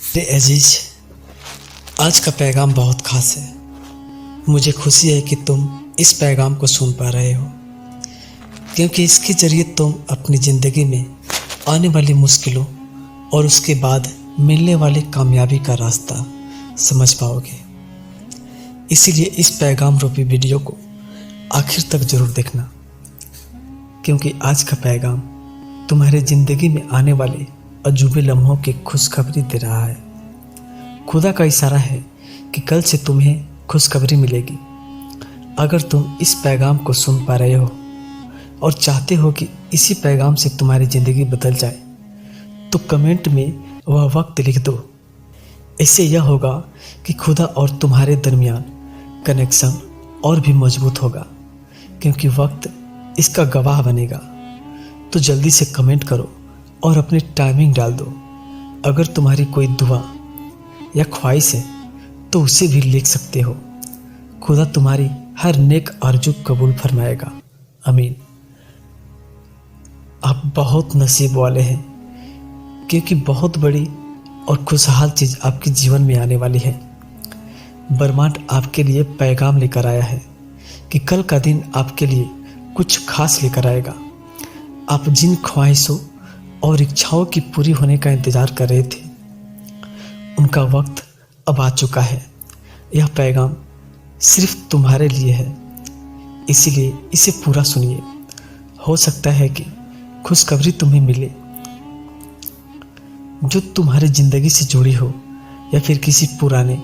अजीज, आज का पैगाम बहुत खास है। मुझे खुशी है कि तुम इस पैगाम को सुन पा रहे हो, क्योंकि इसके ज़रिए तुम अपनी ज़िंदगी में आने वाली मुश्किलों और उसके बाद मिलने वाली कामयाबी का रास्ता समझ पाओगे। इसीलिए इस पैगाम रूपी वीडियो को आखिर तक ज़रूर देखना, क्योंकि आज का पैगाम तुम्हारे ज़िंदगी में आने वाले अजूबे लम्हों की खुशखबरी दे रहा है। खुदा का इशारा है कि कल से तुम्हें खुशखबरी मिलेगी। अगर तुम इस पैगाम को सुन पा रहे हो और चाहते हो कि इसी पैगाम से तुम्हारी ज़िंदगी बदल जाए, तो कमेंट में वह वक्त लिख दो। इससे यह होगा कि खुदा और तुम्हारे दरमियान कनेक्शन और भी मजबूत होगा, क्योंकि वक्त इसका गवाह बनेगा। तो जल्दी से कमेंट करो और अपनी टाइमिंग डाल दो। अगर तुम्हारी कोई दुआ या ख्वाहिश है तो उसे भी लिख सकते हो। खुदा तुम्हारी हर नेक आरज़ू कबूल फरमाएगा। आमीन। आप बहुत नसीब वाले हैं, क्योंकि बहुत बड़ी और खुशहाल चीज़ आपके जीवन में आने वाली है। ब्रह्मांड आपके लिए पैगाम लेकर आया है कि कल का दिन आपके लिए कुछ खास लेकर आएगा। आप जिन ख्वाहिशों और इच्छाओं की पूरी होने का इंतज़ार कर रहे थे, उनका वक्त अब आ चुका है। यह पैगाम सिर्फ तुम्हारे लिए है, इसीलिए इसे पूरा सुनिए। हो सकता है कि खुशखबरी तुम्हें मिले जो तुम्हारी ज़िंदगी से जुड़ी हो, या फिर किसी पुराने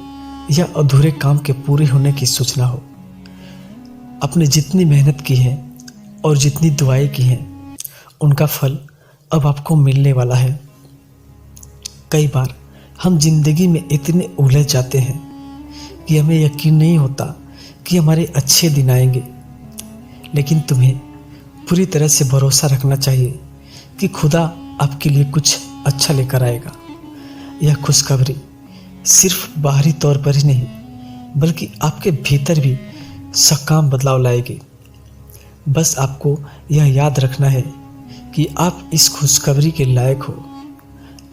या अधूरे काम के पूरे होने की सूचना हो। आपने जितनी मेहनत की है और जितनी दुआएं की हैं, उनका फल अब आपको मिलने वाला है। कई बार हम जिंदगी में इतने उलझ जाते हैं कि हमें यकीन नहीं होता कि हमारे अच्छे दिन आएंगे, लेकिन तुम्हें पूरी तरह से भरोसा रखना चाहिए कि खुदा आपके लिए कुछ अच्छा लेकर आएगा। यह खुशखबरी सिर्फ बाहरी तौर पर ही नहीं, बल्कि आपके भीतर भी सकाम बदलाव लाएगी। बस आपको यह याद रखना है कि आप इस खुशखबरी के लायक हो।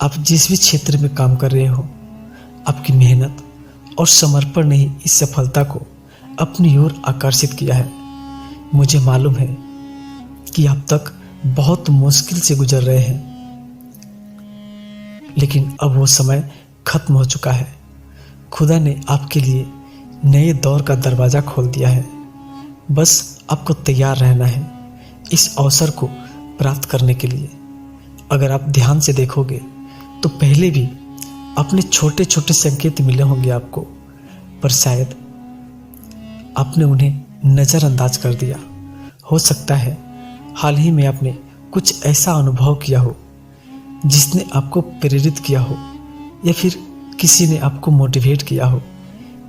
आप जिस भी क्षेत्र में काम कर रहे हो, आपकी मेहनत और समर्पण ने ही इस सफलता को अपनी ओर आकर्षित किया है। मुझे मालूम है कि आप तक बहुत मुश्किल से गुजर रहे हैं, लेकिन अब वो समय खत्म हो चुका है। खुदा ने आपके लिए नए दौर का दरवाज़ा खोल दिया है। बस आपको तैयार रहना है इस अवसर को प्राप्त करने के लिए। अगर आप ध्यान से देखोगे तो पहले भी अपने छोटे छोटे संकेत मिले होंगे आपको, पर शायद आपने उन्हें नज़रअंदाज कर दिया। हो सकता है हाल ही में आपने कुछ ऐसा अनुभव किया हो जिसने आपको प्रेरित किया हो, या फिर किसी ने आपको मोटिवेट किया हो।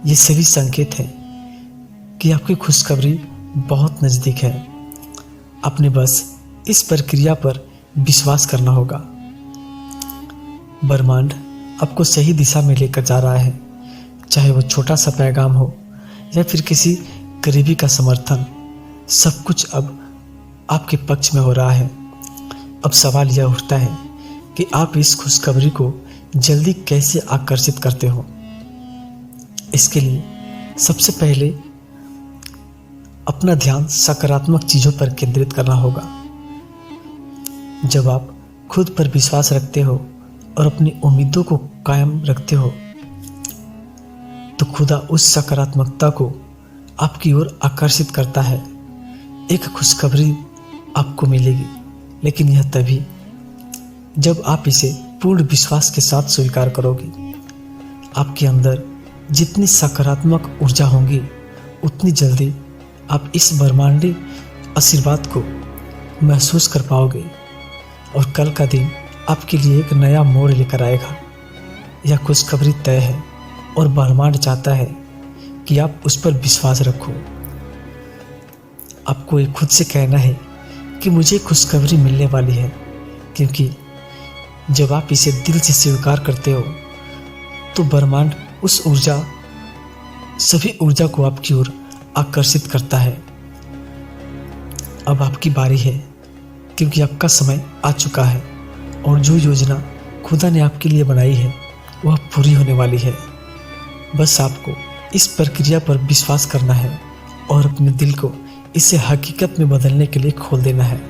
ये सभी संकेत हैं कि आपकी खुशखबरी बहुत नज़दीक है। आपने बस इस प्रक्रिया पर विश्वास करना होगा। ब्रह्मांड आपको सही दिशा में लेकर जा रहा है, चाहे वो छोटा सा पैगाम हो या फिर किसी करीबी का समर्थन। सब कुछ अब आपके पक्ष में हो रहा है। अब सवाल यह उठता है कि आप इस खुशखबरी को जल्दी कैसे आकर्षित करते हो। इसके लिए सबसे पहले अपना ध्यान सकारात्मक चीज़ों पर केंद्रित करना होगा। जब आप खुद पर विश्वास रखते हो और अपनी उम्मीदों को कायम रखते हो, तो खुदा उस सकारात्मकता को आपकी ओर आकर्षित करता है। एक खुशखबरी आपको मिलेगी, लेकिन यह तभी जब आप इसे पूर्ण विश्वास के साथ स्वीकार करोगे। आपके अंदर जितनी सकारात्मक ऊर्जा होगी, उतनी जल्दी आप इस ब्रह्मांडी आशीर्वाद को महसूस कर पाओगे, और कल का दिन आपके लिए एक नया मोड़ लेकर आएगा। यह खुशखबरी तय है, और ब्रह्मांड चाहता है कि आप उस पर विश्वास रखो। आपको ये खुद से कहना है कि मुझे खुशखबरी मिलने वाली है, क्योंकि जब आप इसे दिल से स्वीकार करते हो, तो ब्रह्मांड उस सभी ऊर्जा को आपकी ओर आकर्षित करता है। अब आपकी बारी है, क्योंकि आपका समय आ चुका है, और जो योजना खुदा ने आपके लिए बनाई है वह पूरी होने वाली है। बस आपको इस प्रक्रिया पर विश्वास करना है और अपने दिल को इसे हकीकत में बदलने के लिए खोल देना है।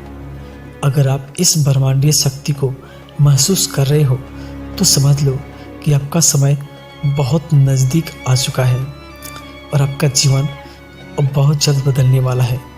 अगर आप इस ब्रह्मांडीय शक्ति को महसूस कर रहे हो तो समझ लो कि आपका समय बहुत नज़दीक आ चुका है और आपका जीवन अब बहुत जल्द बदलने वाला है।